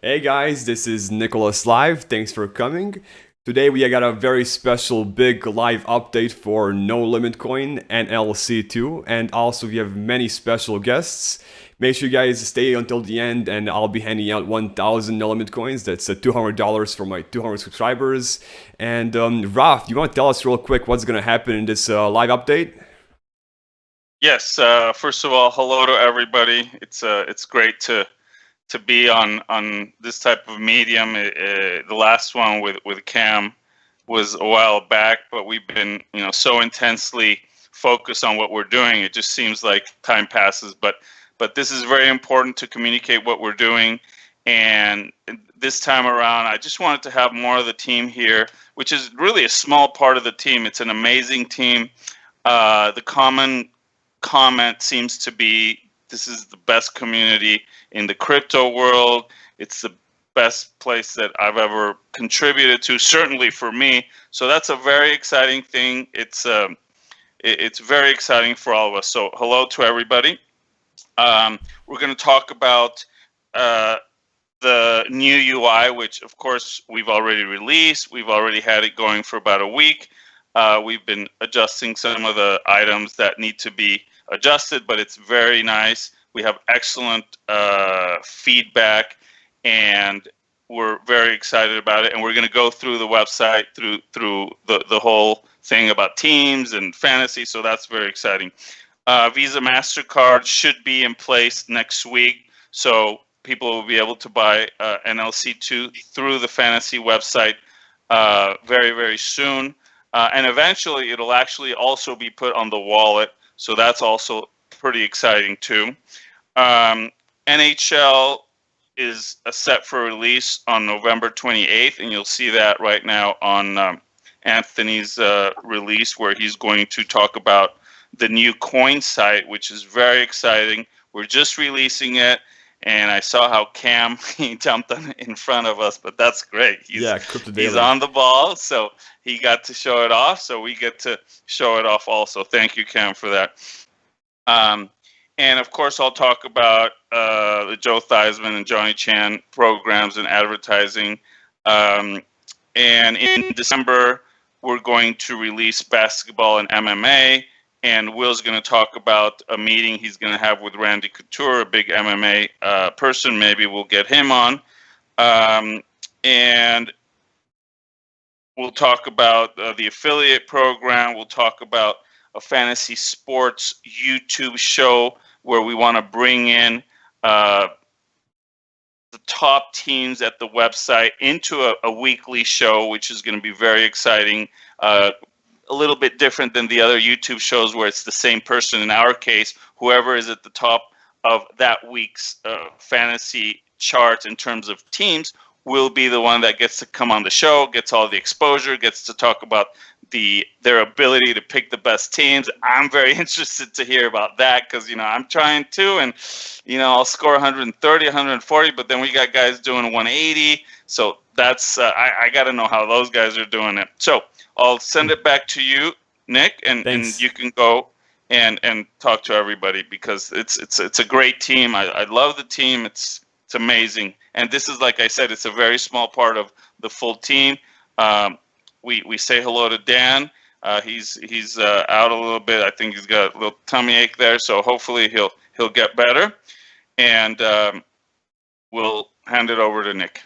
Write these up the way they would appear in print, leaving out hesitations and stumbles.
Hey guys, this is Nicholas Live. Thanks for coming. Today we got a very special big live update for No Limit Coin NLC2, and also we have many special guests. Make sure you guys stay until the end, and I'll be handing out 1,000 No Limit coins. That's $200 for my 200 subscribers. And Raf, you want to tell us real quick what's gonna happen in this live update? Yes. First of all, hello to everybody. It's great to be on this type of medium. The last one with Cam was a while back, but we've been so intensely focused on what we're doing. It just seems like time passes, but this is very important to communicate what we're doing. And this time around, I just wanted to have more of the team here, which is really a small part of the team. It's an amazing team. The common comment seems to be this is the best community in the crypto world. It's the best place that I've ever contributed to, certainly for me. So that's a very exciting thing. It's very exciting for all of us. So hello to everybody. We're going to talk about the new UI, which of course we've already released. We've already had it going for about a week. We've been adjusting some of the items that need to be adjusted, but it's very nice. We have excellent feedback, and we're very excited about it. And we're going to go through the website, through the whole thing about teams and fantasy. So that's very exciting. Visa MasterCard should be in place next week, so people will be able to buy NLC2 through the fantasy website very, very soon. And eventually, it'll actually also be put on the wallet. So that's also pretty exciting too. NHL is set for release on November 28th, and you'll see that right now on Anthony's release, where he's going to talk about the new coin site, which is very exciting. We're just releasing it, and I saw how Cam he jumped in front of us, but that's great. He's on the ball, so he got to show it off, so we get to show it off also. Thank you, Cam, for that. And of course, I'll talk about the Joe Theismann and Johnny Chan programs and advertising. And in December, we're going to release basketball and MMA. And Will's going to talk about a meeting he's going to have with Randy Couture, a big MMA person. Maybe we'll get him on. And we'll talk about the affiliate program. We'll talk about a fantasy sports YouTube show where we want to bring in the top teams at the website into a weekly show, which is going to be very exciting. A little bit different than the other YouTube shows where it's the same person. In our case, whoever is at the top of that week's fantasy chart in terms of teams will be the one that gets to come on the show, gets all the exposure, gets to talk about their ability to pick the best teams. I'm very interested to hear about that because, I'm trying to, and, I'll score 130, 140, but then we got guys doing 180. So that's, I got to know how those guys are doing it. So I'll send it back to you, Nick, and you can go and talk to everybody because it's a great team. I love the team. It's amazing. And this is, like I said, it's a very small part of the full team. We say hello to Dan. He's out a little bit. I think he's got a little tummy ache there, so hopefully he'll get better. And we'll hand it over to Nick.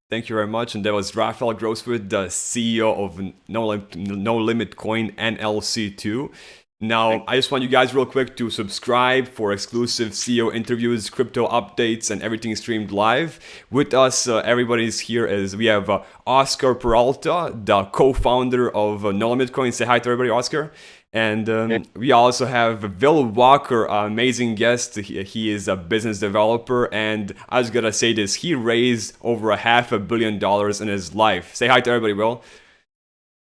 Thank you very much. And that was Rafael Grosswood, the CEO of No Limit Coin NLC2. Now, I just want you guys real quick to subscribe for exclusive CEO interviews, crypto updates, and everything streamed live. With us, everybody's here as we have Oscar Peralta, the co-founder of No Limit Coin. Say hi to everybody, Oscar. And we also have Will Walker, an amazing guest. He is a business developer, and I was gonna say this: he raised over $500 million in his life. Say hi to everybody, Will.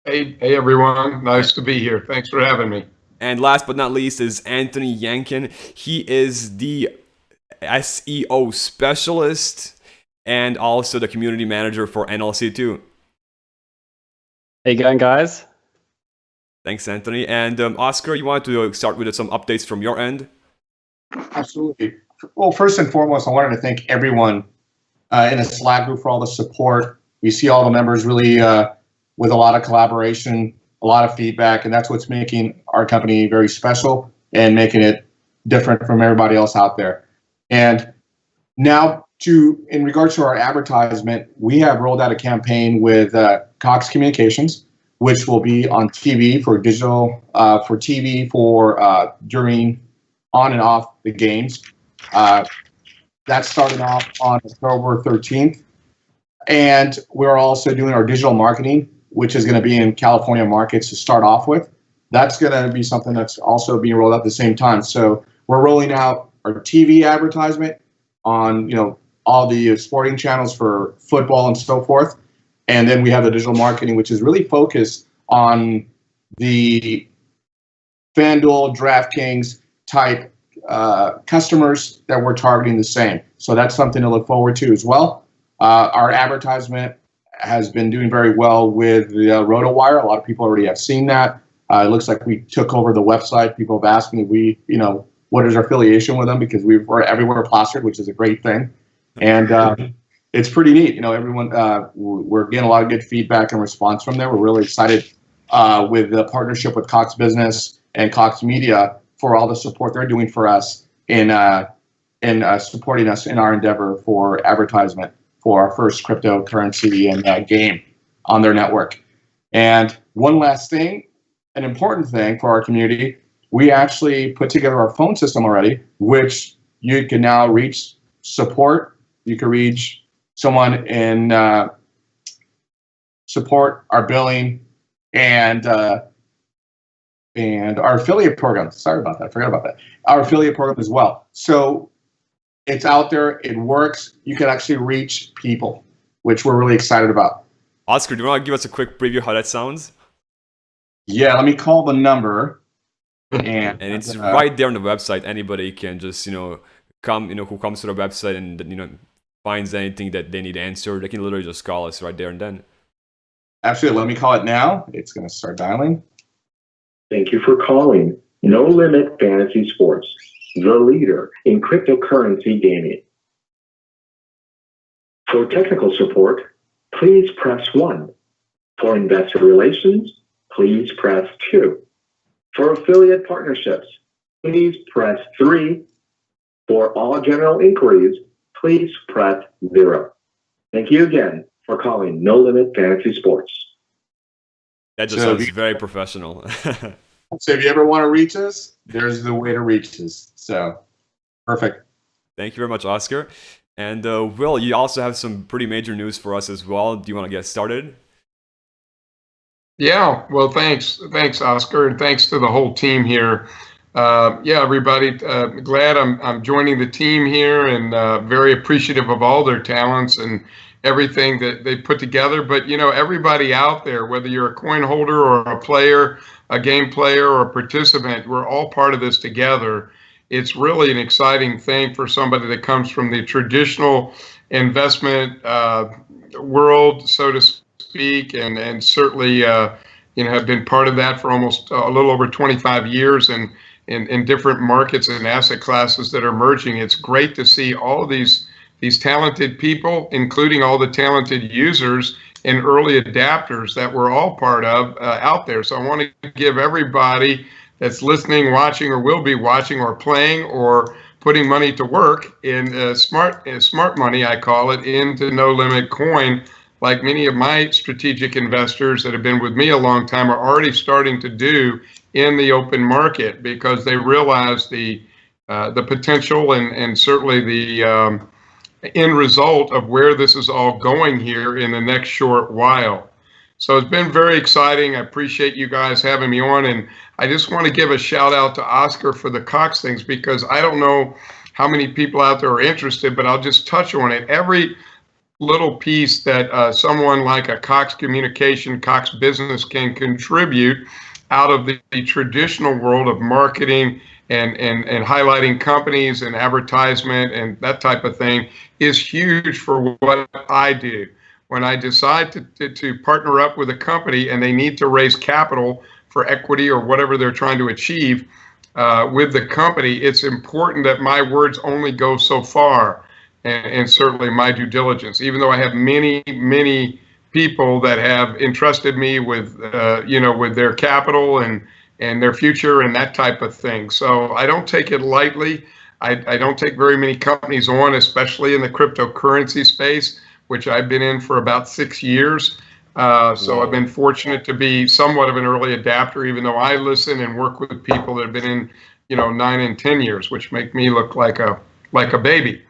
Hey everyone, nice to be here. Thanks for having me. And last but not least is Anthony Yankin. He is the SEO specialist and also the community manager for NLC2. Hey, going guys. Thanks, Anthony. And Oscar, you wanted to start with some updates from your end? Absolutely. Well, first and foremost, I wanted to thank everyone in a Slack group for all the support. We see all the members really with a lot of collaboration, a lot of feedback, and that's what's making our company very special and making it different from everybody else out there. And now, in regards to our advertisement, we have rolled out a campaign with Cox Communications, which will be on TV for digital, for TV for during, on and off the games. That started off on October 13th. And we're also doing our digital marketing, which is going to be in California markets to start off with. That's going to be something that's also being rolled out at the same time. So we're rolling out our TV advertisement on, all the sporting channels for football and so forth. And then we have the digital marketing, which is really focused on the FanDuel, DraftKings type customers that we're targeting the same. So that's something to look forward to as well. Our advertisement has been doing very well with the RotoWire. A lot of people already have seen that. It looks like we took over the website. People have asked me, what is our affiliation with them, because we're everywhere plastered, which is a great thing. And it's pretty neat. Everyone, we're getting a lot of good feedback and response from there. We're really excited with the partnership with Cox Business and Cox Media for all the support they're doing for us in supporting us in our endeavor for advertisement for our first cryptocurrency and game on their network. And one last thing, an important thing for our community, we actually put together our phone system already, which you can now reach support. You can reach someone in support, our billing, and our affiliate program. Sorry about that. I forgot about that. Our affiliate program as well. So it's out there. It works. You can actually reach people, which we're really excited about. Oscar, do you want to give us a quick preview how that sounds? Yeah, let me call the number. And it's right there on the website. Anybody can just, come, who comes to the website and, finds anything that they need answered, they can literally just call us right there and then. Absolutely. Let me call it now. It's going to start dialing. Thank you for calling No Limit Fantasy Sports, the leader in cryptocurrency gaming. For technical support, please press 1. For investor relations, please press 2. For affiliate partnerships, please press 3. For all general inquiries, please press 0. Thank you again for calling No Limit Fantasy Sports. That just sounds very professional. So if you ever want to reach us, there's the way to reach us. So, perfect. Thank you very much, Oscar. And Will, you also have some pretty major news for us as well. Do you want to get started? Yeah, well, thanks, Oscar, and thanks to the whole team here. Everybody, glad I'm joining the team here, and very appreciative of all their talents and everything that they put together. But everybody out there, whether you're a coin holder or a player, a game player or a participant, we're all part of this together. It's really an exciting thing for somebody that comes from the traditional investment world, so to speak, and certainly have been part of that for almost a little over 25 years, and in different markets and asset classes that are merging. It's great to see all of these talented people, including all the talented users and early adapters that we're all part of out there. So I want to give everybody that's listening, watching, or will be watching, or playing, or putting money to work in smart money, I call it, into No Limit Coin, like many of my strategic investors that have been with me a long time are already starting to do in the open market, because they realize the potential and certainly the end result of where this is all going here in the next short while. So it's been very exciting. I appreciate you guys having me on, and I just want to give a shout out to Oscar for the Cox things, because I don't know how many people out there are interested, but I'll just touch on it. Every little piece that someone like a Cox Communication, Cox Business can contribute out of the traditional world of marketing and highlighting companies and advertisement and that type of thing is huge for what I do. When I decide to partner up with a company and they need to raise capital for equity or whatever they're trying to achieve with the company, it's important that my words only go so far. and certainly my due diligence. Even though I have many people that have entrusted me with with their capital and their future and that type of thing. So I don't take it lightly. I don't take very many companies on, especially in the cryptocurrency space, which I've been in for about 6 years. So I've been fortunate to be somewhat of an early adapter, even though I listen and work with people that have been in, 9 and 10 years, which make me look like a baby.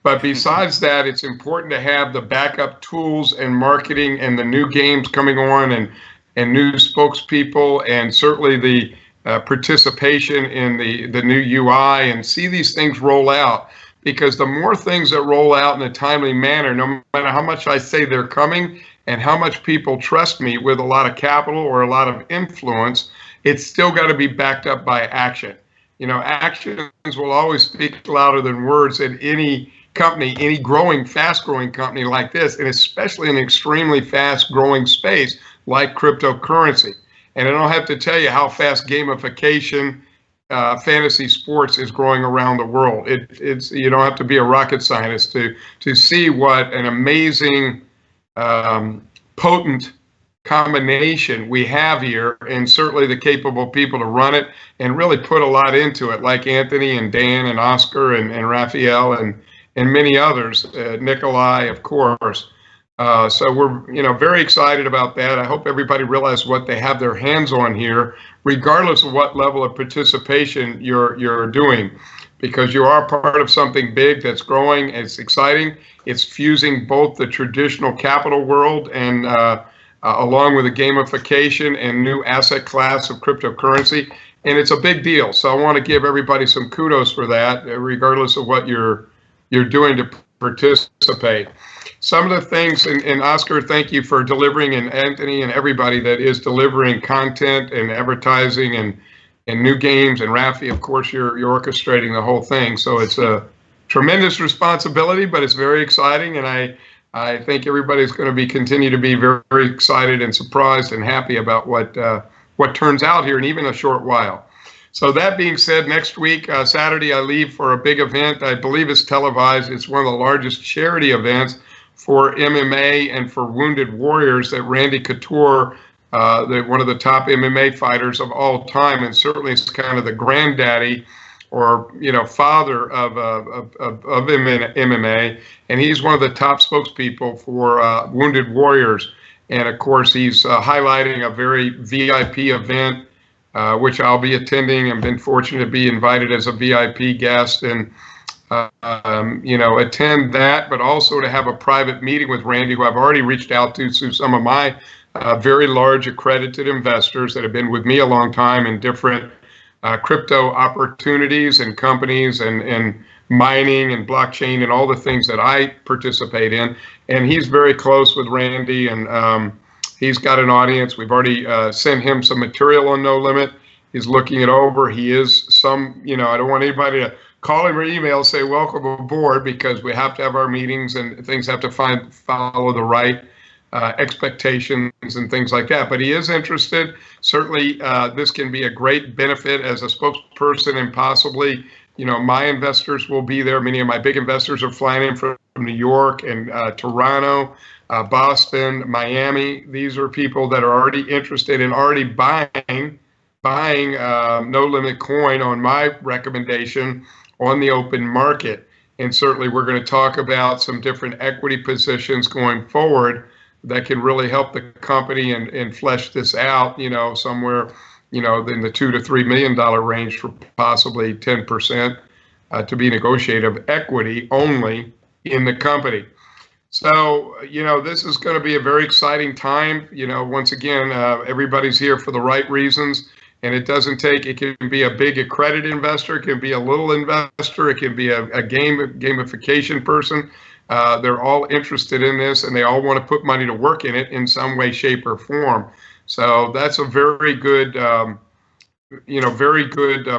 But besides that, it's important to have the backup tools and marketing and the new games coming on and new spokespeople and certainly the participation in the new UI and see these things roll out. Because the more things that roll out in a timely manner, no matter how much I say they're coming and how much people trust me with a lot of capital or a lot of influence, it's still got to be backed up by action. Actions will always speak louder than words in any company, any fast growing company like this, and especially in an extremely fast growing space like cryptocurrency. And I don't have to tell you how fast gamification, fantasy sports is growing around the world. It's you don't have to be a rocket scientist to see what an amazing, potent combination we have here, and certainly the capable people to run it and really put a lot into it, like Anthony and Dan and Oscar and Raphael and many others, Nikolai, of course. So we're very excited about that. I hope everybody realizes what they have their hands on here, regardless of what level of participation you're doing, because you are part of something big that's growing. It's exciting. It's fusing both the traditional capital world and along with the gamification and new asset class of cryptocurrency, and it's a big deal. So I want to give everybody some kudos for that, regardless of what you're doing to participate. Some of the things, and Oscar, thank you for delivering, and Anthony and everybody that is delivering content and advertising and new games, and Rafi, of course, you're orchestrating the whole thing. So it's a tremendous responsibility, but it's very exciting, and I think everybody's going to continue to be very, very excited and surprised and happy about what turns out here in even a short while. So that being said, next week, Saturday, I leave for a big event. I believe it's televised. It's one of the largest charity events for MMA and for wounded warriors that Randy Couture, one of the top MMA fighters of all time, and certainly is kind of the granddaddy or father of MMA, and he's one of the top spokespeople for wounded warriors. And of course, he's highlighting a very VIP event, which I'll be attending. I've been fortunate to be invited as a VIP guest and attend that, but also to have a private meeting with Randy, who I've already reached out to some of my very large accredited investors that have been with me a long time in different crypto opportunities and companies and mining and blockchain and all the things that I participate in. And he's very close with Randy, and he's got an audience. We've already sent him some material on No Limit. He's looking it over. He is I don't want anybody to call him or email, say welcome aboard, because we have to have our meetings and things have to follow the right expectations and things like that. But he is interested. Certainly, this can be a great benefit as a spokesperson, and possibly, my investors will be there. Many of my big investors are flying in from New York and Toronto, Boston, Miami. These are people that are already interested in already buying No Limit coin on my recommendation on the open market. And certainly we're going to talk about some different equity positions going forward that can really help the company and flesh this out, somewhere, in the $2 to $3 million range for possibly 10% to be negotiated of equity only in the company. So, this is going to be a very exciting time. Once again, everybody's here for the right reasons. And it can be a big accredited investor, it can be a little investor, it can be a gamification person. They're all interested in this, and they all want to put money to work in it in some way, shape, or form. So that's a very good,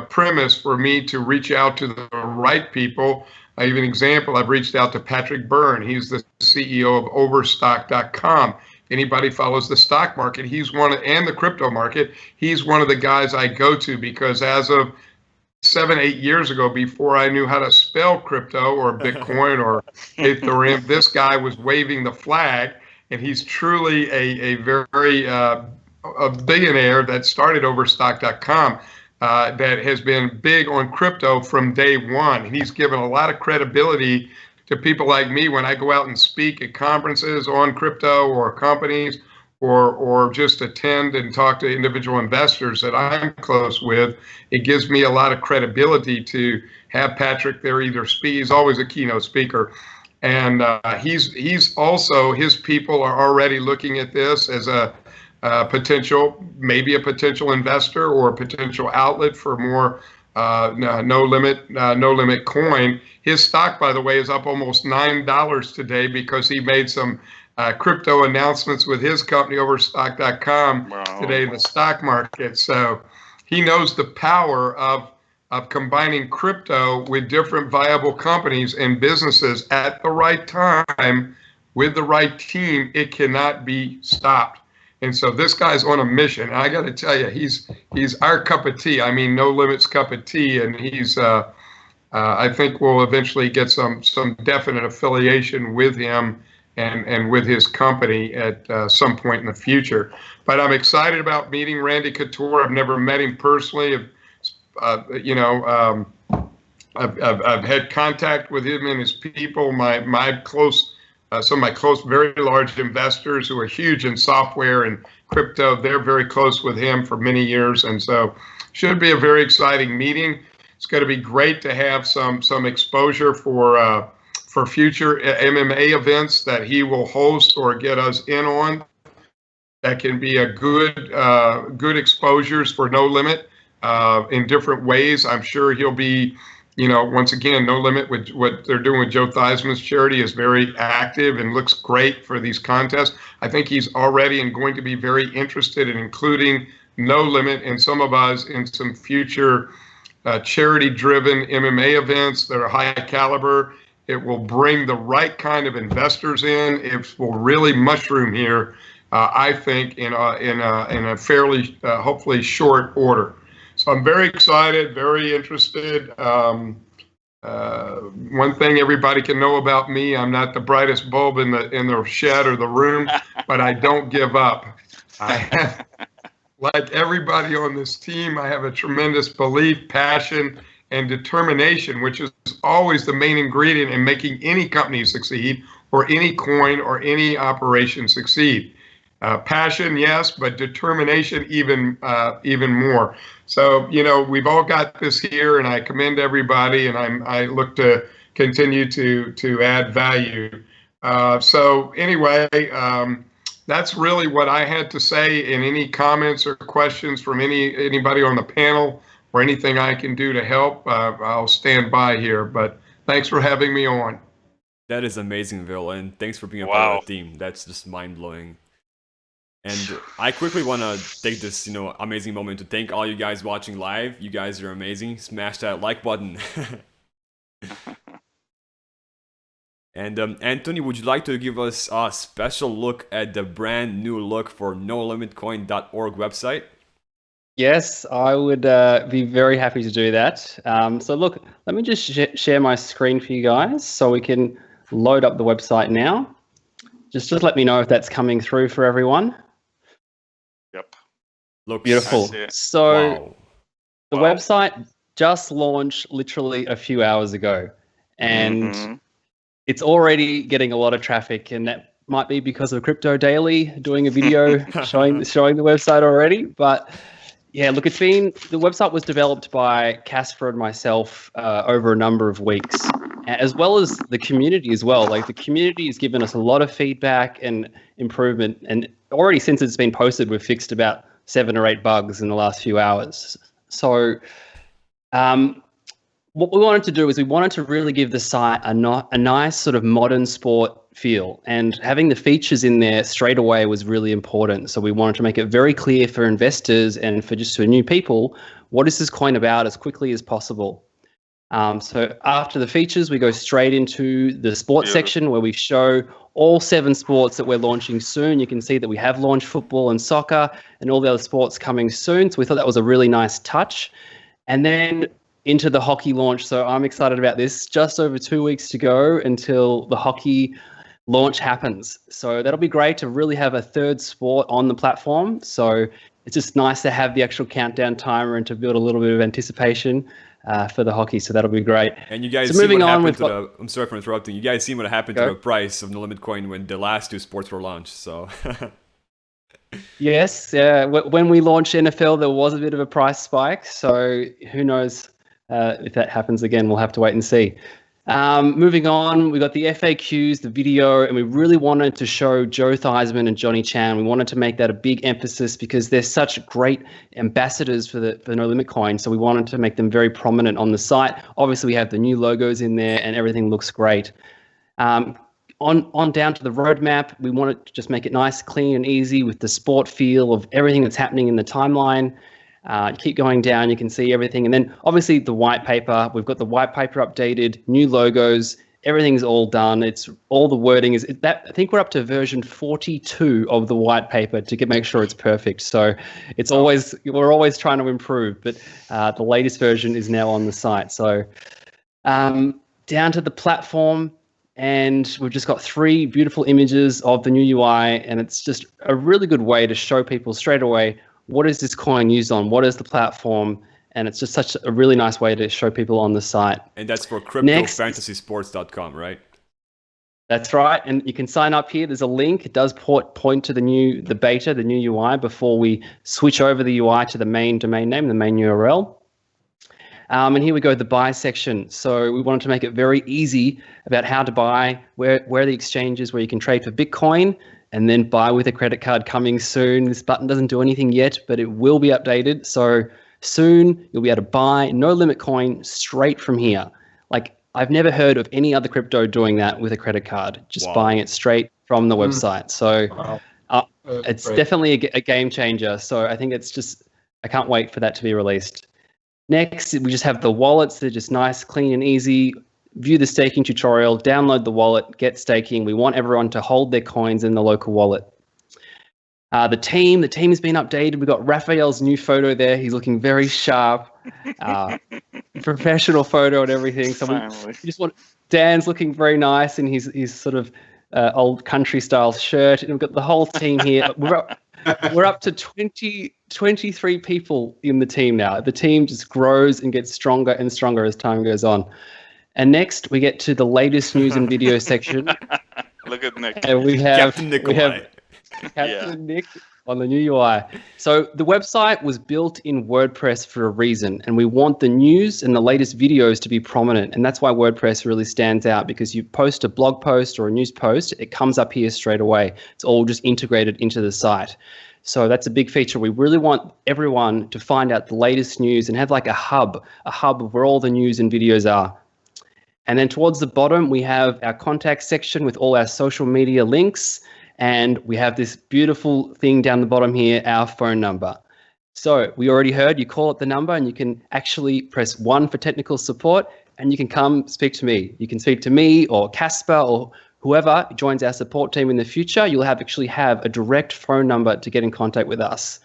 premise for me to reach out to the right people. I give an example. I've reached out to Patrick Byrne. He's the CEO of Overstock.com. Anybody follows the stock market, and the crypto market, he's one of the guys I go to, because as of 7-8 years ago, before I knew how to spell crypto or Bitcoin or Ethereum, this guy was waving the flag, and he's truly a very a billionaire that started Overstock.com. That has been big on crypto from day one. And he's given a lot of credibility to people like me when I go out and speak at conferences on crypto or companies, or just attend and talk to individual investors that I'm close with. It gives me a lot of credibility to have Patrick there either speak. He's always a keynote speaker. And he's also, his people are already looking at this as a maybe a potential investor or a potential outlet for more no limit coin. His stock, by the way, is up almost $9 today because he made some crypto announcements with his company Overstock.com today in the stock market. So he knows the power of combining crypto with different viable companies and businesses at the right time with the right team. It cannot be stopped. And so this guy's on a mission. And I got to tell you, he's our cup of tea. I mean, No Limit's cup of tea. And he's, I think we'll eventually get some definite affiliation with him and with his company at some point in the future. But I'm excited about meeting Randy Couture. I've never met him personally. I've had contact with him and his people. My close, some of my close, very large investors who are huge in software and crypto, they're very close with him for many years, and so should be a very exciting meeting. It's going to be great to have some exposure for future MMA events that he will host or get us in on. That can be a good exposures for No Limit in different ways. I'm sure he'll be, once again, No Limit with what they're doing with Joe Theismann's charity is very active and looks great for these contests. I think he's already and going to be very interested in including No Limit and some of us in some future charity-driven MMA events that are high caliber. It will bring the right kind of investors in. It will really mushroom here, I think, in a fairly hopefully short order. So I'm very excited, very interested. One thing everybody can know about me: I'm not the brightest bulb in the shed or the room, but I don't give up. I have, like everybody on this team, I have a tremendous belief, passion, and determination, which is always the main ingredient in making any company succeed, or any coin or any operation succeed. Passion, yes, but determination even more. So, we've all got this here, and I commend everybody, and I look to continue to add value. So anyway, that's really what I had to say. And any comments or questions from anybody on the panel or anything I can do to help, I'll stand by here. But thanks for having me on. That is amazing, Bill, and thanks for being a part of the team. That's just mind-blowing. And I quickly want to take this, amazing moment to thank all you guys watching live. You guys are amazing. Smash that like button. And Anthony, would you like to give us a special look at the brand new look for NoLimitCoin.org website? Yes, I would be very happy to do that. So look, let me just share my screen for you guys so we can load up the website now. Just let me know if that's coming through for everyone. Yep. Looks beautiful. So wow. The website just launched literally a few hours ago, and it's already getting a lot of traffic, and that might be because of Crypto Daily doing a video showing the website already. But yeah, look, the website was developed by Casper and myself over a number of weeks, as well as the community as well. Like, the community has given us a lot of feedback and improvement, and already since it's been posted, we've fixed about 7 or 8 bugs in the last few hours. So what we wanted to do is we wanted to really give the site a nice sort of modern sport feel, and having the features in there straight away was really important. So we wanted to make it very clear for investors and for new people, what is this coin about, as quickly as possible. So after the features, we go straight into the sports section, where we show all 7 sports that we're launching soon. You can see that we have launched football and soccer and all the other sports coming soon. So we thought that was a really nice touch. And then into the hockey launch. So I'm excited about this. Just over 2 weeks to go until the hockey launch happens. So that'll be great to really have a third sport on the platform. So it's just nice to have the actual countdown timer and to build a little bit of anticipation for the hockey. So that'll be great. And you guys so see moving what on happened with to I'm sorry for interrupting. You guys see what happened to the price of No Limit Coin when the last two sports were launched. So yes, when we launched NFL, there was a bit of a price spike. So who knows if that happens again? We'll have to wait and see. Moving on, we got the FAQs, the video, and we really wanted to show Joe Theismann and Johnny Chan. We wanted to make that a big emphasis because they're such great ambassadors for No Limit Coin. So we wanted to make them very prominent on the site. Obviously, we have the new logos in there, and everything looks great. On down to the roadmap, we wanted to just make it nice, clean, and easy with the sport feel of everything that's happening in the timeline. Keep going down, you can see everything. And then obviously the white paper, we've got the white paper updated, new logos, everything's all done. It's all the wording is that. I think we're up to version 42 of the white paper to make sure it's perfect. So we're always trying to improve, but the latest version is now on the site. So down to the platform, and we've just got 3 beautiful images of the new UI, and it's just a really good way to show people straight away what is this coin used on, what is the platform, and it's just such a really nice way to show people on the site. And that's for cryptofantasysports.com, right? That's right, and you can sign up here. There's a link. It does point to the beta, the new UI, before we switch over the UI to the main domain name, the main URL. And here we go, the buy section. So we wanted to make it very easy about how to buy, where the exchange is, where you can trade for Bitcoin, and then buy with a credit card coming soon. This button doesn't do anything yet, but it will be updated. So soon you'll be able to buy No Limit Coin straight from here. Like, I've never heard of any other crypto doing that with a credit card, just buying it straight from the website. So it's definitely a game changer. So I think I can't wait for that to be released. Next, we just have the wallets. They're just nice, clean, and easy. View the staking tutorial, download the wallet, get staking. We want everyone to hold their coins in the local wallet. The team has been updated. We've got Raphael's new photo there. He's looking very sharp, professional photo and everything. So we just want Dan's looking very nice in his sort of old country style shirt. And we've got the whole team here. We're up to 23 people in the team now. The team just grows and gets stronger and stronger as time goes on. And next, we get to the latest news and video section. Look at Nick. And we have Captain Nikolai. Captain Nick on the new UI. So the website was built in WordPress for a reason, and we want the news and the latest videos to be prominent. And that's why WordPress really stands out, because you post a blog post or a news post, it comes up here straight away. It's all just integrated into the site. So that's a big feature. We really want everyone to find out the latest news and have like a hub of where all the news and videos are. And then towards the bottom, we have our contact section with all our social media links. And we have this beautiful thing down the bottom here, our phone number. So we already heard, you call up the number and you can actually press 1 for technical support, and you can come speak to me. You can speak to me or Casper or whoever joins our support team in the future. You'll actually have a direct phone number to get in contact with us.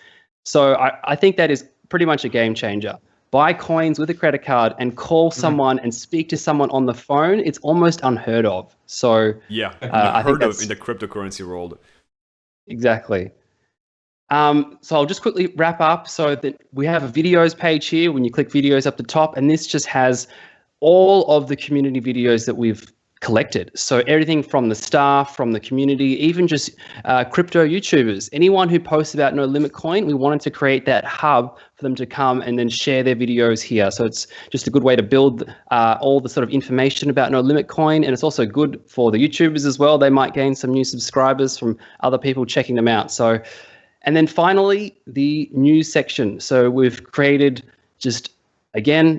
So I think that is pretty much a game changer. Buy coins with a credit card and call someone and speak to someone on the phone. It's almost unheard of. So yeah, I think of in the cryptocurrency world. Exactly. So I'll just quickly wrap up. So that we have a videos page here when you click videos up the top, and this just has all of the community videos that we've collected. So everything from the staff, from the community, even just crypto YouTubers, anyone who posts about No Limit Coin, we wanted to create that hub for them to come and then share their videos here. So it's just a good way to build all the sort of information about No Limit Coin, and it's also good for the YouTubers as well. They might gain some new subscribers from other people checking them out. So, and then finally, the news section. So we've created just, again,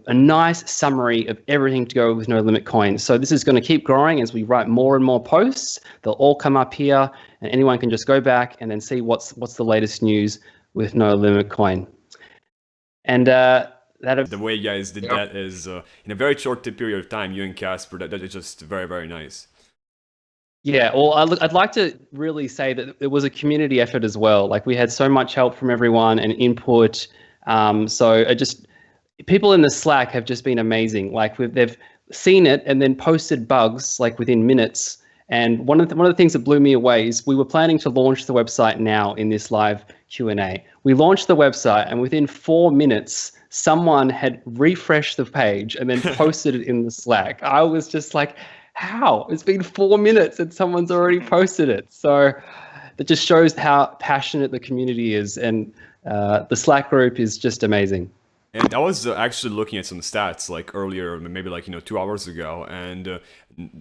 a nice summary of everything to go with No Limit Coin. So this is going to keep growing as we write more and more posts. They'll all come up here, and anyone can just go back and then see what's the latest news with No Limit Coin. And the way you guys did that is in a very short period of time. You and Casper, that is just very, very nice. Yeah, well, I'd like to really say that it was a community effort as well. Like, we had so much help from everyone and input. So people in the Slack have just been amazing. Like they've seen it and then posted bugs like within minutes. And one of the things that blew me away is we were planning to launch the website now in this live Q&A. We launched the website, and within 4 minutes, someone had refreshed the page and then posted it in the Slack. I was just like, how? It's been 4 minutes and someone's already posted it. So that just shows how passionate the community is, and the Slack group is just amazing. And I was actually looking at some stats like earlier, maybe like 2 hours ago, and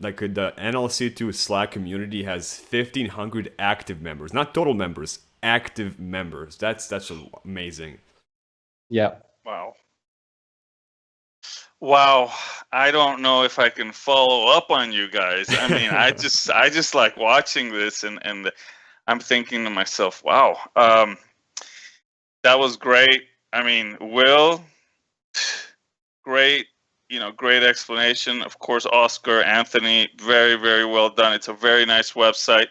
like the NLC2 Slack community has 1,500 active members, not total members, active members. That's amazing. Yeah. Wow. I don't know if I can follow up on you guys. I mean, I just like watching this, and I'm thinking to myself, wow, that was great. I mean, Will, great, great explanation. Of course, Oscar, Anthony, very, very well done. It's a very nice website.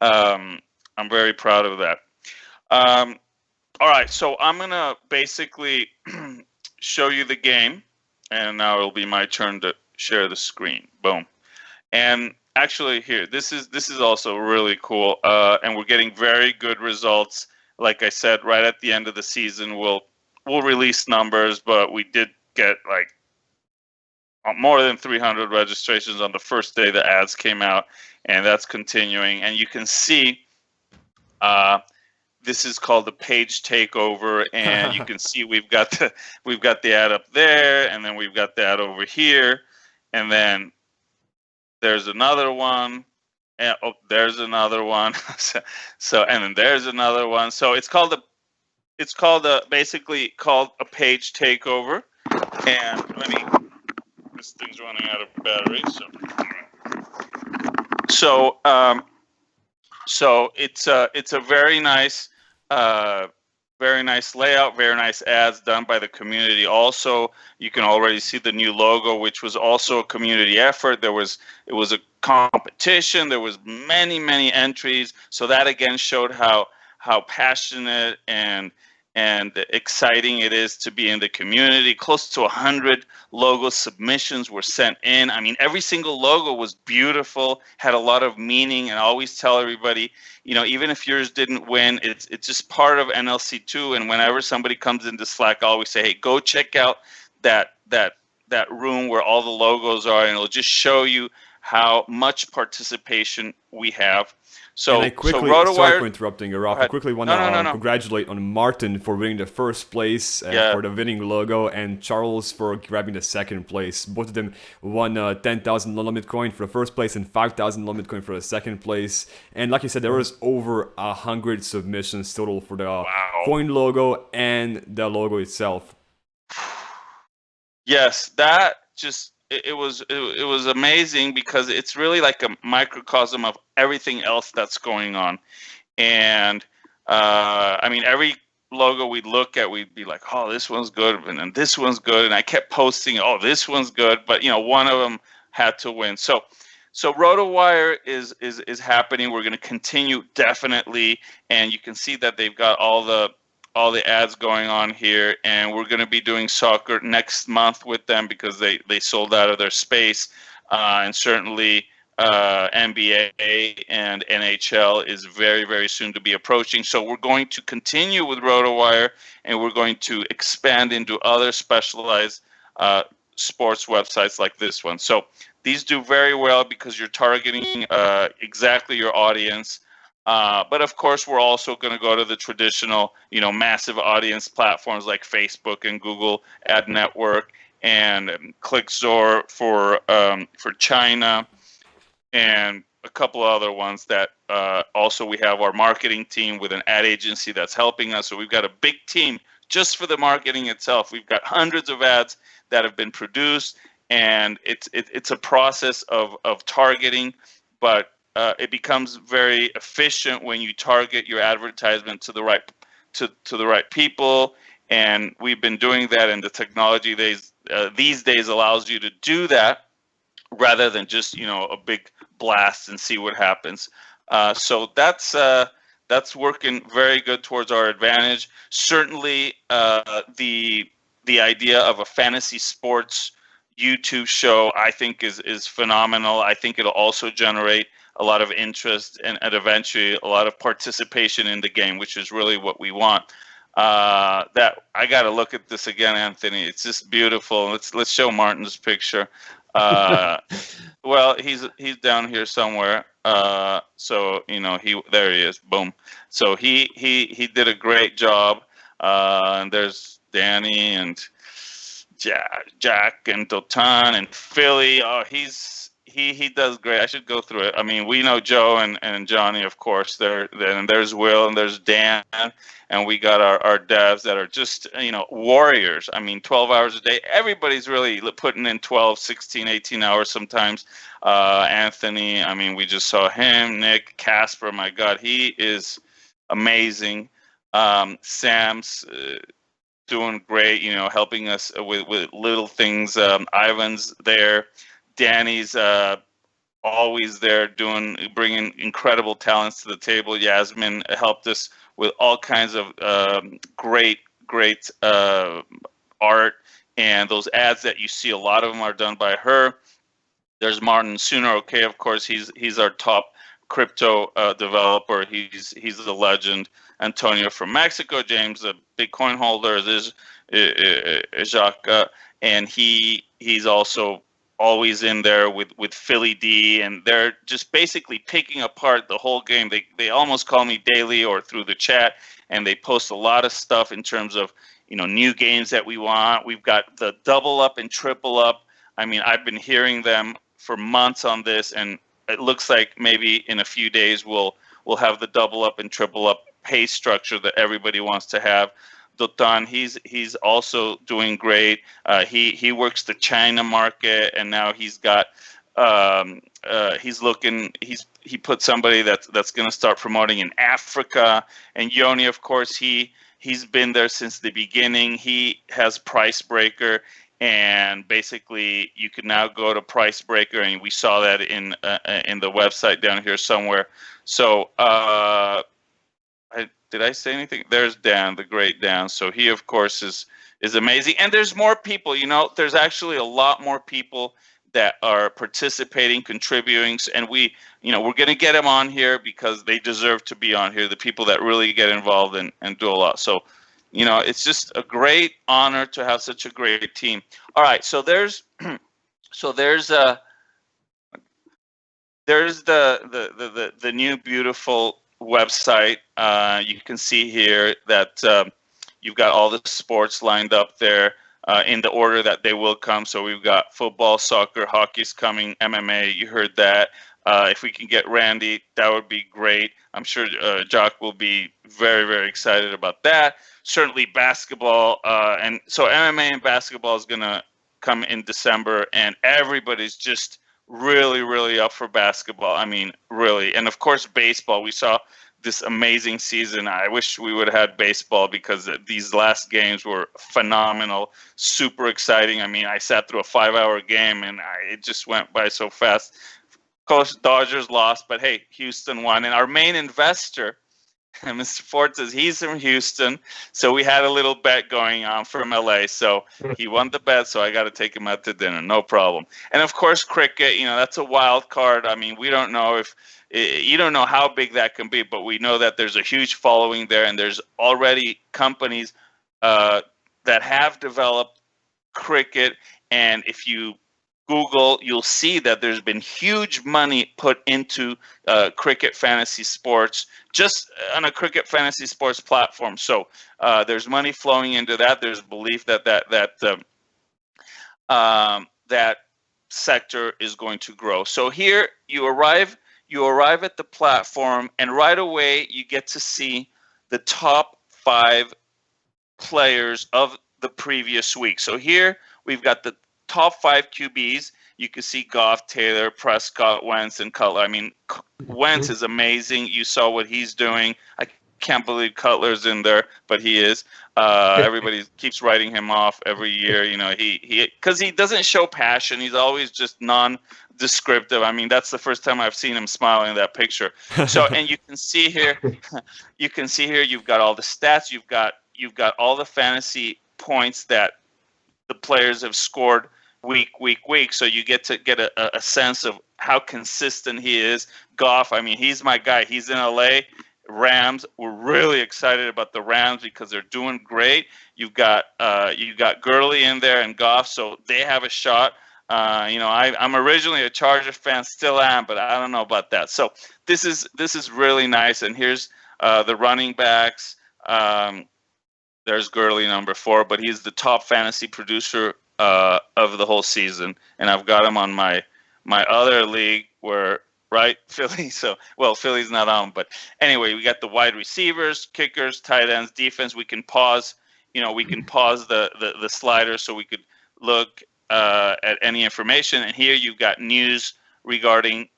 I'm very proud of that. All right, so I'm gonna basically show you the game, and now it'll be my turn to share the screen. Boom. And actually, here, this is also really cool, and we're getting very good results. Like I said, right at the end of the season, we'll release numbers, but we did get like more than 300 registrations on the first day the ads came out, and that's continuing. And you can see this is called the page takeover, and you can see we've got the ad up there, and then we've got the ad over here, and then there's another one. And there's another one. so and then there's another one. So it's basically called a page takeover. And this thing's running out of battery. So it's a very nice layout, very nice ads done by the community. Also, you can already see the new logo, which was also a community effort. It was a competition. There was many entries. So that again showed how passionate and exciting it is to be in the community. Close to 100 logo submissions were sent in. I mean, every single logo was beautiful, had a lot of meaning, and I always tell everybody, even if yours didn't win, it's just part of NLC2. And whenever somebody comes into Slack, I always say, hey, go check out that room where all the logos are, and it'll just show you how much participation we have. So, and I quickly, sorry for interrupting you, Ralph. I quickly want to congratulate on Martin for winning the first place for the winning logo, and Charles for grabbing the second place. Both of them won 10,000 no-limit coin for the first place and 5,000 no-limit coin for the second place. And like you said, there was over 100 submissions total for the coin logo and the logo itself. Yes, that just... It was amazing, because it's really like a microcosm of everything else that's going on. And I mean, every logo we'd look at, we'd be like, oh, this one's good, and then this one's good, and I kept posting, oh, this one's good, but one of them had to win. So RotoWire is happening. We're going to continue definitely, and you can see that they've got all the ads going on here, and we're going to be doing soccer next month with them, because they sold out of their space, and certainly NBA and NHL is very, very soon to be approaching. So we're going to continue with RotoWire, and we're going to expand into other specialized sports websites like this one. So these do very well because you're targeting exactly your audience. But of course, we're also going to go to the traditional, massive audience platforms like Facebook and Google Ad Network, and ClickZor for China, and a couple of other ones that also we have our marketing team with an ad agency that's helping us. So we've got a big team just for the marketing itself. We've got hundreds of ads that have been produced, and it's a process of targeting, but it becomes very efficient when you target your advertisement to the right people, and we've been doing that. And the technology these days allows you to do that rather than just a big blast and see what happens. So that's working very good towards our advantage. Certainly, the the idea of a fantasy sports YouTube show, I think is phenomenal. I think it'll also generate a lot of interest and eventually a lot of participation in the game, which is really what we want. That I got to look at this again, Anthony. It's just beautiful. Let's show Martin's picture. Well, he's down here somewhere. So there he is. Boom. So he did a great job. And there's Danny and Jack and Dotan and Philly. Oh, he does great. I should go through it. I mean, we know Joe and Johnny, of course. Then there's Will and there's Dan, and we got our devs that are just warriors. I mean, 12 hours a day. Everybody's really putting in 12, 16, 18 hours sometimes. Anthony, I mean, we just saw him. Nick, Casper, my God, he is amazing. Sam's doing great, helping us with little things. Ivan's there. Danny's always there bringing incredible talents to the table. Yasmin helped us with all kinds of great art, and those ads that you see, a lot of them are done by her. There's Martin Sooner. Okay, of course, he's our top crypto developer. He's a legend. Antonio from Mexico. James, a Bitcoin holder. There's Jacques, and he's also always in there with Philly D, and they're just basically picking apart the whole game. They almost call me daily or through the chat, and they post a lot of stuff in terms of new games that we want. We've got the double up and triple up. I mean, I've been hearing them for months on this, and it looks like maybe in a few days we'll have the double up and triple up pay structure that everybody wants to have. Dotan, he's also doing great. He works the China market, and now he's got he put somebody that's going to start promoting in Africa. And Yoni, of course, he's been there since the beginning. He has Price Breaker, and basically you can now go to Price Breaker, and we saw that in the website down here somewhere. So did I say anything? There's Dan, the great Dan. So he, of course, is amazing. And there's more people. There's actually a lot more people that are participating, contributing, and we're going to get them on here because they deserve to be on here. The people that really get involved and do a lot. So, it's just a great honor to have such a great team. All right, so there's the new beautiful website. You can see here that you've got all the sports lined up there in the order that they will come. So we've got football, soccer, hockey's coming, MMA. You heard that. If we can get Randy, that would be great. I'm sure Jock will be very, very excited about that. Certainly basketball. And so MMA and basketball is going to come in December, and everybody's just really, really up for basketball. I mean, really. And of course, baseball. We saw this amazing season. I wish we would have had baseball because these last games were phenomenal, super exciting. I mean, I sat through a 5-hour game, and it just went by so fast. Of course, Dodgers lost, but hey, Houston won. And our main investor, Mr. Ford, says he's from Houston, so we had a little bet going on from LA. So he won the bet, so I got to take him out to dinner, no problem. And of course, cricket, that's a wild card. I mean, we don't know you don't know how big that can be, but we know that there's a huge following there, and there's already companies that have developed cricket. And if you Google, you'll see that there's been huge money put into cricket fantasy sports, just on a cricket fantasy sports platform. So there's money flowing into that. There's belief that that sector is going to grow. So here you arrive at the platform, and right away you get to see the top 5 players of the previous week. So here we've got the top 5 QBs. You can see Goff, Taylor, Prescott, Wentz, and Cutler. I mean, Wentz is amazing. You saw what he's doing. I can't believe Cutler's in there, but he is. Everybody keeps writing him off every year. Because he doesn't show passion. He's always just non-descriptive. I mean, that's the first time I've seen him smiling in that picture. So, and you can see here, you've got all the stats. You've got all the fantasy points that the players have scored week. So you get to get a sense of how consistent he is. Goff, I mean, he's my guy. He's in LA. Rams, we're really excited about the Rams because they're doing great. You've got Gurley in there and Goff, so they have a shot. I'm originally a Charger fan, still am, but I don't know about that. So this is really nice. And here's the running backs. There's Gurley, number 4, but he's the top fantasy producer of the whole season, and I've got him on my other league where. Right, Philly. So, well, Philly's not on, but anyway, we got the wide receivers, kickers, tight ends, defense. We can pause. We can pause the slider so we could look at any information. And here you've got news regarding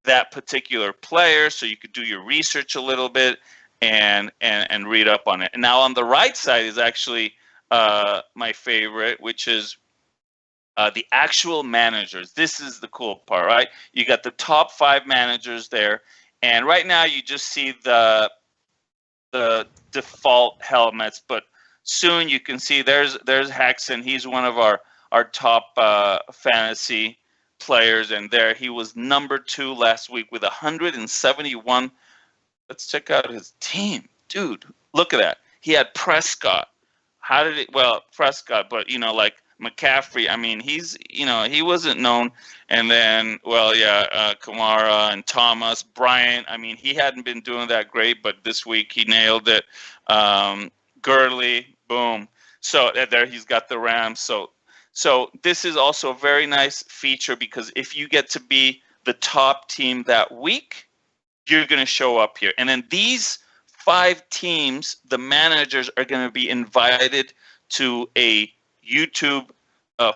that particular player, so you could do your research a little bit and read up on it. And now on the right side is actually my favorite, which is the actual managers. This is the cool part, right? You got the top 5 managers there, and right now you just see the default helmets, but soon you can see there's Hexon. He's one of our top fantasy players, and there he was number 2 last week with 171. Let's check out his team. Dude, look at that. He had Prescott. Prescott, but like McCaffrey, I mean, he wasn't known. And then, Kamara and Thomas, Bryant, I mean, he hadn't been doing that great, but this week he nailed it. Gurley, boom. So there he's got the Rams. So this is also a very nice feature because if you get to be the top team that week, you're going to show up here. And then these 5 teams, the managers are going to be invited to a YouTube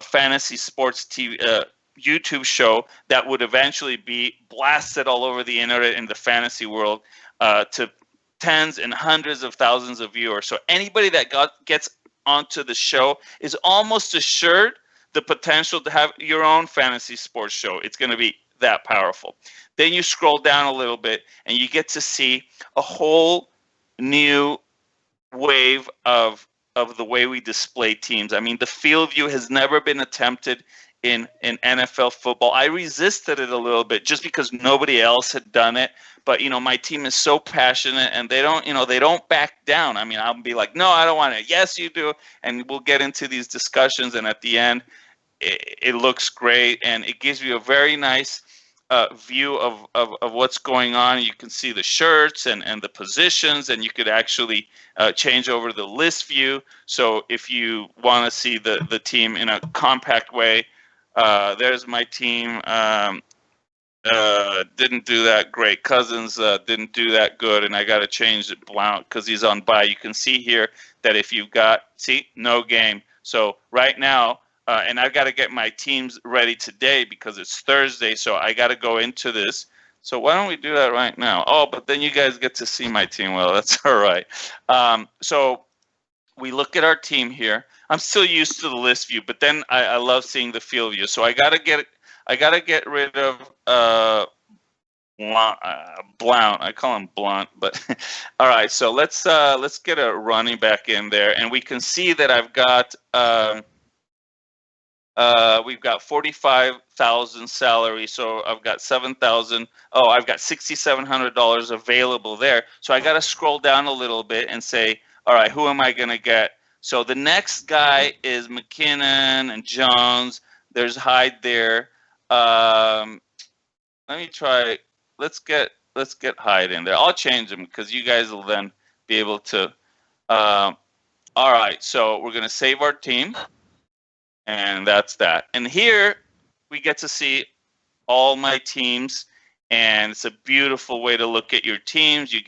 fantasy sports TV YouTube show that would eventually be blasted all over the internet in the fantasy world to tens and hundreds of thousands of viewers. So anybody that gets onto the show is almost assured the potential to have your own fantasy sports show. It's going to be that powerful. Then you scroll down a little bit and you get to see a whole new wave of the way we display teams. I mean, the field view has never been attempted in NFL football. I resisted it a little bit just because nobody else had done it. But my team is so passionate, and they don't back down. I mean, I'll be like, no, I don't want it. Yes, you do, and we'll get into these discussions. And at the end, it looks great, and it gives you a very nice view of what's going on. You can see the shirts and the positions, and you could actually change over the list view. So if you want to see the team in a compact way, there's my team. Didn't do that great. Cousins didn't do that good, and I got to change it Blount because he's on bye. You can see here that if you've got no game. So right now, and I've got to get my teams ready today because it's Thursday, so I got to go into this. So why don't we do that right now? Oh, but then you guys get to see my team. Well, that's all right. So we look at our team here. I'm still used to the list view, but then I love seeing the field view. So I got to get rid of Blount. I call him Blunt, but all right. So let's get a running back in there, and we can see that I've got. We've got 45,000 salary, so I've got 7,000. Oh, I've got $6,700 available there. So I got to scroll down a little bit and say, all right, who am I going to get? So the next guy is McKinnon and Jones. There's Hyde there. Let me try. Let's get Hyde in there. I'll change him because you guys will then be able to. All right, so we're going to save our team. And that's that. And here we get to see all my teams, and it's a beautiful way to look at your teams. You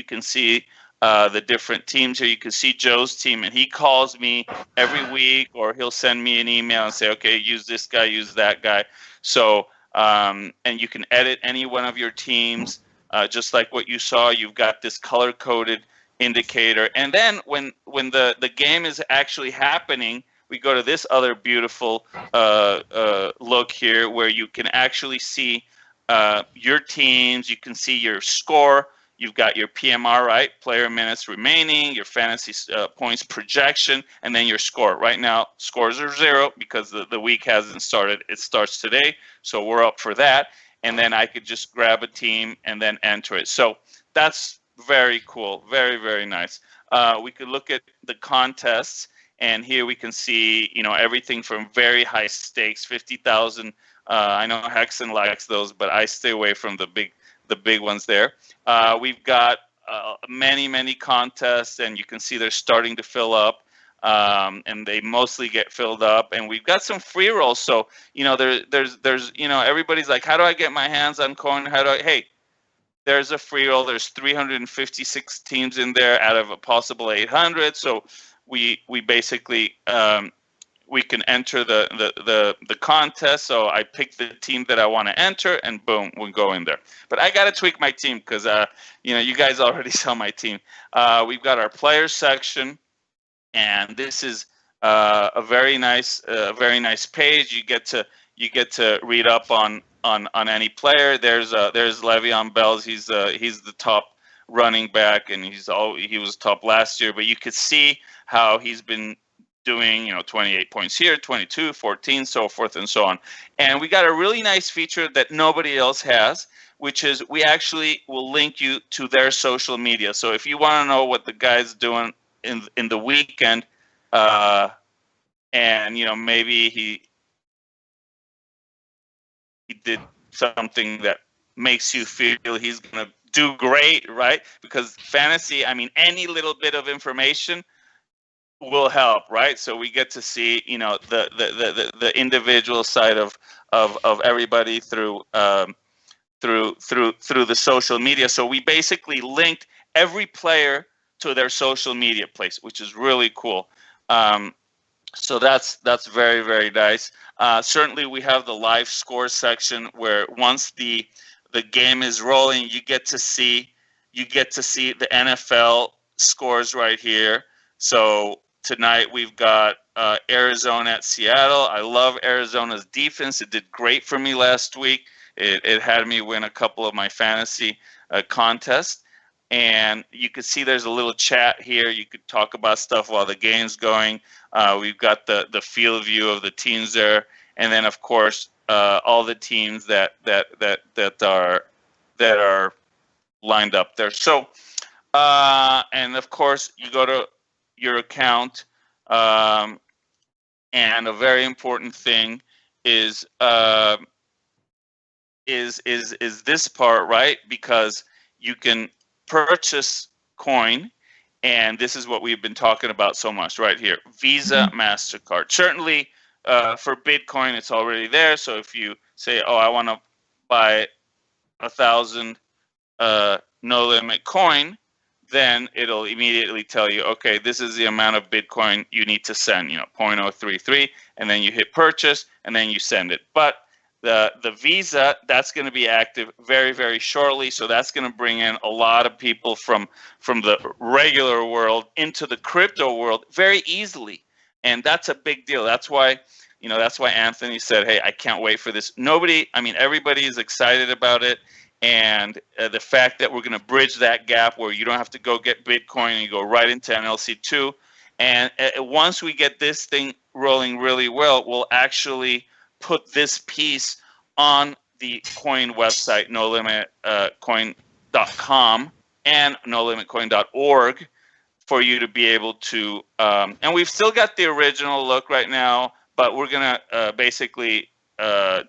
can see the different teams here. You can see Joe's team, and he calls me every week, or he'll send me an email and say, okay, use this guy, use that guy. So, and you can edit any one of your teams, just like what you saw. You've got this color-coded indicator. And then when the game is actually happening, we go to this other beautiful look here where you can actually see your teams. You can see your score. you've got your PMR, right? Player minutes remaining, your fantasy points projection, and then your score. Right now, scores are 0 because the week hasn't started. It starts today, so we're up for that. And then I could just grab a team and then enter it. So that's very cool. Very, very nice. We could look at the contests, and here we can see, everything from very high stakes, 50,000. I know Hexen likes those, but I stay away from the big ones there. We've got many contests, and you can see they're starting to fill up, and they mostly get filled up. And we've got some free rolls. So there's everybody's like, how do I get my hands on coin? Hey, there's a free roll. There's 356 teams in there out of a possible 800. So we basically we can enter the contest. So I pick the team that I want to enter, and boom, we go in there. But I got to tweak my team because you guys already saw my team. We've got our players section, and this is a very nice page. You get to read up on any player. There's Le'Veon Bell. He's the top running back, and he was top last year. But you could see how he's been doing, 28 points here, 22, 14, so forth and so on. And we got a really nice feature that nobody else has, which is we actually will link you to their social media. So if you want to know what the guy's doing in the weekend, and maybe he did something that makes you feel he's going to do great, right? Because fantasy, any little bit of information will help, right? So we get to see, the individual side of everybody through the social media. So we basically linked every player to their social media place, which is really cool. So that's very, very nice. Certainly, we have the live score section where once the game is rolling, you get to see the NFL scores right here. So tonight we've got Arizona at Seattle. I love Arizona's defense. It did great for me last week. It had me win a couple of my fantasy contests. And you can see there's a little chat here. You could talk about stuff while the game's going. We've got the field view of the teams there, and then of course all the teams that are lined up there. So, and of course you go to your account, and a very important thing is this part, right? Because you can purchase coin, and this is what we've been talking about so much right here. Visa, MasterCard. Certainly for Bitcoin, it's already there. So if you say, oh, I want to buy 1,000 no limit coin, then it'll immediately tell you, okay, this is the amount of Bitcoin you need to send, 0.033, and then you hit purchase, and then you send it. But the Visa, that's going to be active very, very shortly. So that's going to bring in a lot of people from the regular world into the crypto world very easily. And that's a big deal. That's why Anthony said, hey, I can't wait for this. Everybody is excited about it. And the fact that we're going to bridge that gap where you don't have to go get Bitcoin and you go right into NLC2. And once we get this thing rolling really well, we'll actually put this piece on the coin website, nolimitcoin.com and nolimitcoin.org, for you to be able to, and we've still got the original look right now, but we're going to basically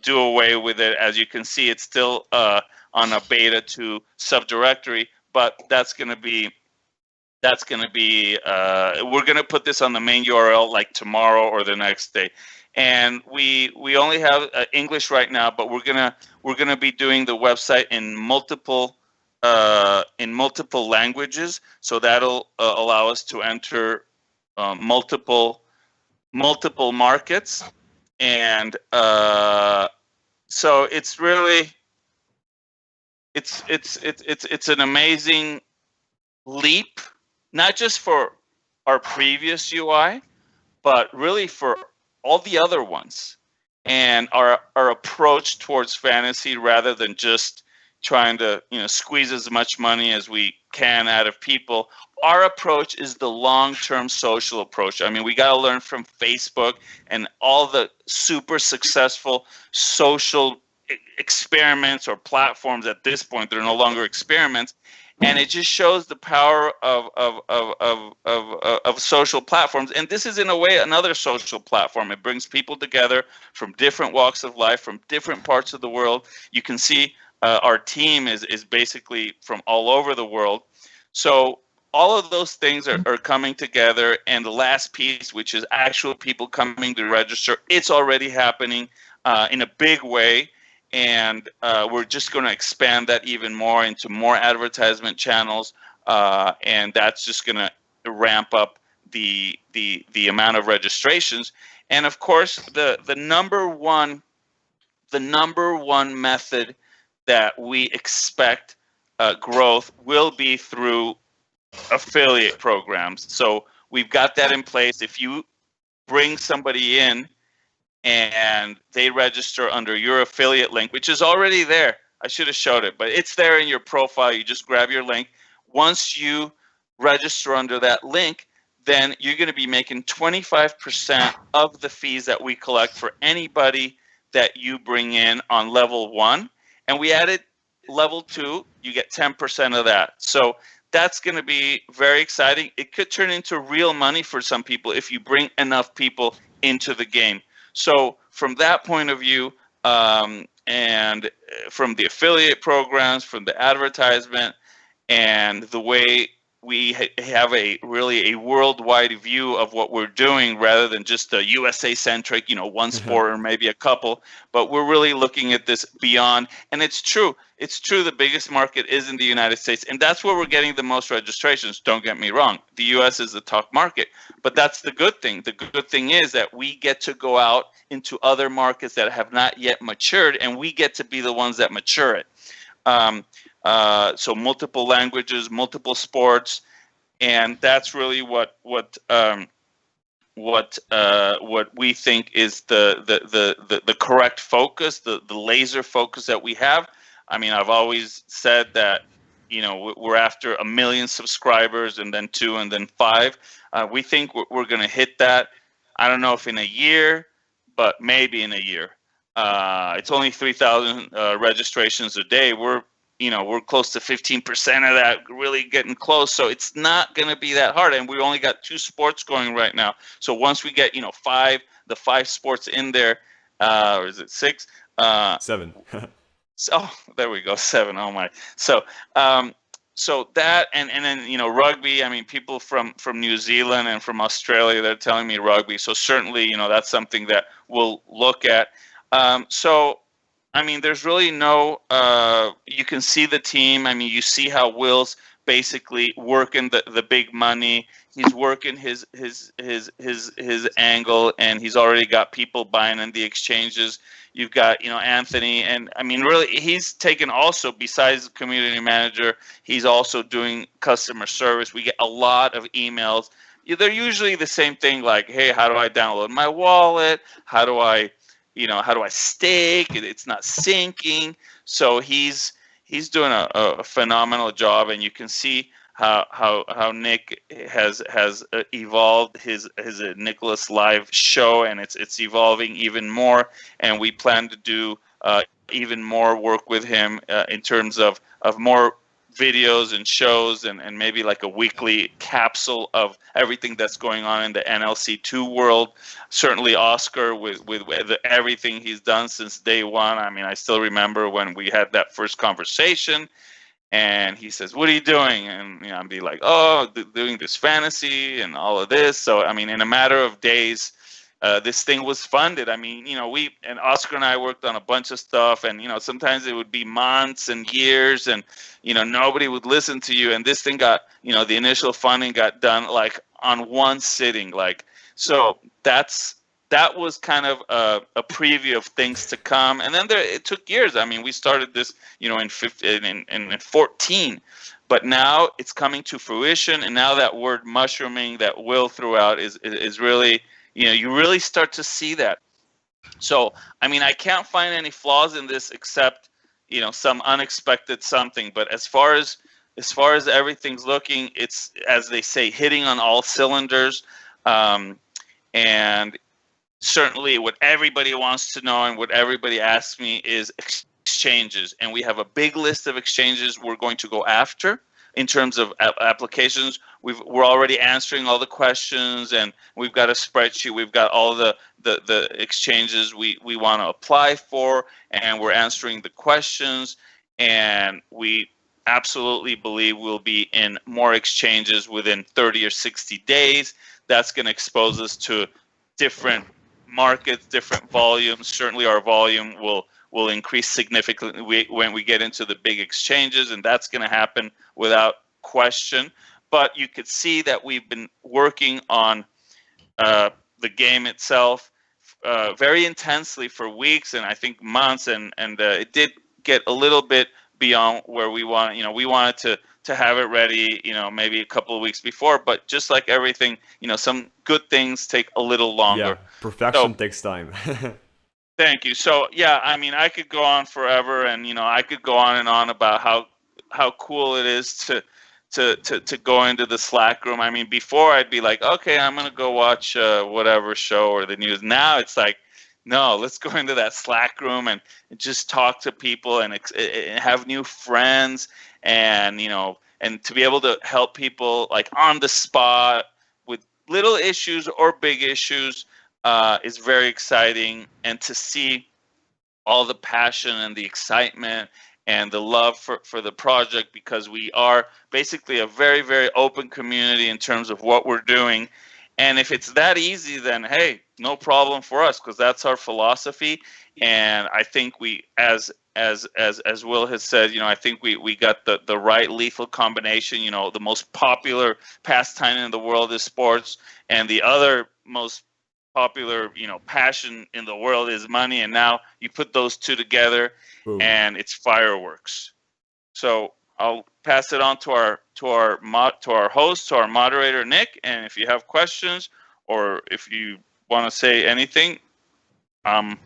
do away with it. As you can see, it's still on a beta 2 subdirectory, but that's going to be, we're going to put this on the main URL like tomorrow or the next day. And we only have English right now, but we're gonna be doing the website in multiple languages. So that'll allow us to enter multiple markets, and so it's really it's an amazing leap, not just for our previous UI, but really for all the other ones, and our approach towards fantasy, rather than just trying to squeeze as much money as we can out of people. Our approach is the long-term social approach. I mean, we got to learn from Facebook and all the super successful social experiments or platforms. At this point, they're no longer experiments, and it just shows the power of social platforms. And this is, in a way, another social platform. It brings people together from different walks of life, from different parts of the world. You can see our team is basically from all over the world. So all of those things are coming together. And the last piece, which is actual people coming to register, it's already happening in a big way. And we're just going to expand that even more into more advertisement channels, and that's just going to ramp up the amount of registrations. And of course, the number one method that we expect growth will be through affiliate programs. So we've got that in place. If you bring somebody in and they register under your affiliate link, which is already there. I should have showed it, but it's there in your profile. You just grab your link. Once you register under that link, then you're going to be making 25% of the fees that we collect for anybody that you bring in on level 1. And we added level 2, you get 10% of that. So that's going to be very exciting. It could turn into real money for some people if you bring enough people into the game. So from that point of view, and from the affiliate programs, from the advertisement, and the way we have a worldwide view of what we're doing rather than just a USA-centric, one sport or maybe a couple, but we're really looking at this beyond. And it's true. The biggest market is in the United States, and that's where we're getting the most registrations. Don't get me wrong. The US is the top market, but that's the good thing. The good thing is that we get to go out into other markets that have not yet matured, and we get to be the ones that mature it. So multiple languages, multiple sports, and that's really what we think is the correct focus, the laser focus that we have. I mean, I've always said that we're after 1 million subscribers, and then 2, and then 5. We think we're going to hit that. I don't know if in a year, but maybe in a year. It's only 3,000 registrations a day. We're close to 15% of that, really getting close. So it's not going to be that hard. And we only got 2 sports going right now. So once we get, the 5 sports in there, or is it 6? 7. Oh, there we go, 7. Oh my. So, so that, and then, rugby, I mean, people from New Zealand and from Australia, they're telling me rugby. So certainly, that's something that we'll look at. So, I mean, there's really no, you can see the team. I mean, you see how Will's basically working the big money. He's working his angle, and he's already got people buying in the exchanges. You've got, Anthony, and I mean, really, he's taken also, besides the community manager, he's also doing customer service. We get a lot of emails. They're usually the same thing, like, hey, how do I download my wallet? How do I stake? It's not syncing. So he's doing a phenomenal job, and you can see how Nick has evolved his Nicholas Live show, and it's evolving even more. And we plan to do even more work with him in terms of more videos and shows, and maybe like a weekly capsule of everything that's going on in the NLC2 world. Certainly Oscar with everything he's done since day one. I mean, I still remember when we had that first conversation, and he says, "What are you doing?" And I'd be like, "Oh, doing this fantasy and all of this." So I mean, in a matter of days, this thing was funded. I mean, we and Oscar and I worked on a bunch of stuff, and sometimes it would be months and years, and nobody would listen to you. And this thing got, the initial funding got done like on one sitting. Like, so that was kind of a preview of things to come. And then it took years. I mean, we started this, in 14, but now it's coming to fruition. And now that word mushrooming that Will threw out is really, you really start to see that. So, I mean, I can't find any flaws in this except, some unexpected something. But as far as everything's looking, it's, as they say, hitting on all cylinders. And certainly what everybody wants to know and what everybody asks me is exchanges. And we have a big list of exchanges we're going to go after in terms of applications. We're already answering all the questions, and we've got a spreadsheet. We've got all the exchanges we want to apply for, and we're answering the questions. And we absolutely believe we'll be in more exchanges within 30 or 60 days. That's going to expose us to different markets, different volumes. Certainly our volume will increase significantly when we get into the big exchanges, and that's going to happen without question. But you could see that we've been working on the game itself very intensely for weeks, and I think months, and it did get a little bit beyond where we want. We wanted to have it ready, maybe a couple of weeks before, but just like everything, some good things take a little longer. Yeah, perfection takes time. Thank you. So yeah, I mean, I could go on forever, and I could go on and on about how cool it is to go into the Slack room. I mean, before I'd be like, okay, I'm gonna go watch whatever show or the news. Now it's like, no, let's go into that Slack room and just talk to people and have new friends, and and to be able to help people like on the spot with little issues or big issues is very exciting. And to see all the passion and the excitement and the love for the project, because we are basically a very, very open community in terms of what we're doing. And if it's that easy, then hey, no problem for us, because that's our philosophy. And I think we, as Will has said, I think we got the right lethal combination. The most popular pastime in the world is sports, and the other most popular passion in the world is money. And now you put those two together, Boom. And it's fireworks. So I'll pass it on to our host, to our moderator, Nick. And if you have questions or if you want to say anything, I'm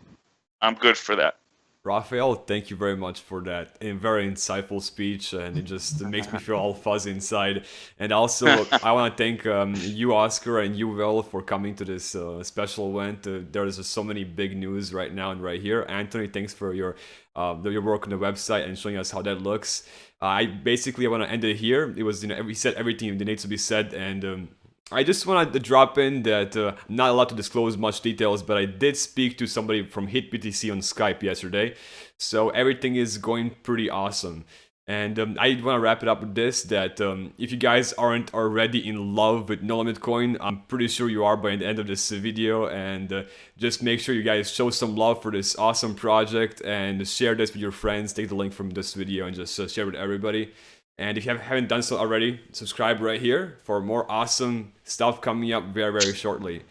good for that. Rafael, thank you very much for that very insightful speech, and it just makes me feel all fuzzy inside. And also, I want to thank you, Oscar, and you, Will, for coming to this special event. There's just so many big news right now and right here. Anthony, thanks for your work on the website and showing us how that looks. I basically want to end it here. It was, we said everything that needs to be said, and I just wanted to drop in that I'm not allowed to disclose much details, but I did speak to somebody from HitBTC on Skype yesterday, so everything is going pretty awesome. And I want to wrap it up with this, that if you guys aren't already in love with No Limit Coin, I'm pretty sure you are by the end of this video, and just make sure you guys show some love for this awesome project and share this with your friends. Take the link from this video and just share it with everybody. And if you haven't done so already, subscribe right here for more awesome stuff coming up very, very shortly.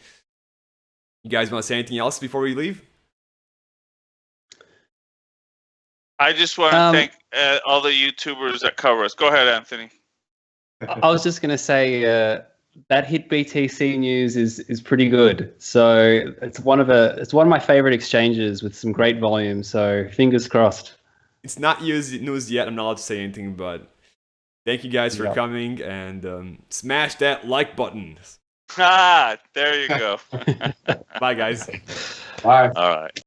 You guys want to say anything else before we leave? I just want to thank all the YouTubers that cover us. Go ahead, Anthony. I was just going to say that HitBTC news is pretty good. So it's one of my favorite exchanges with some great volume. So fingers crossed. It's not news yet. I'm not allowed to say anything, but thank you guys for coming, and smash that like button. There you go. Bye, guys. Bye. All right.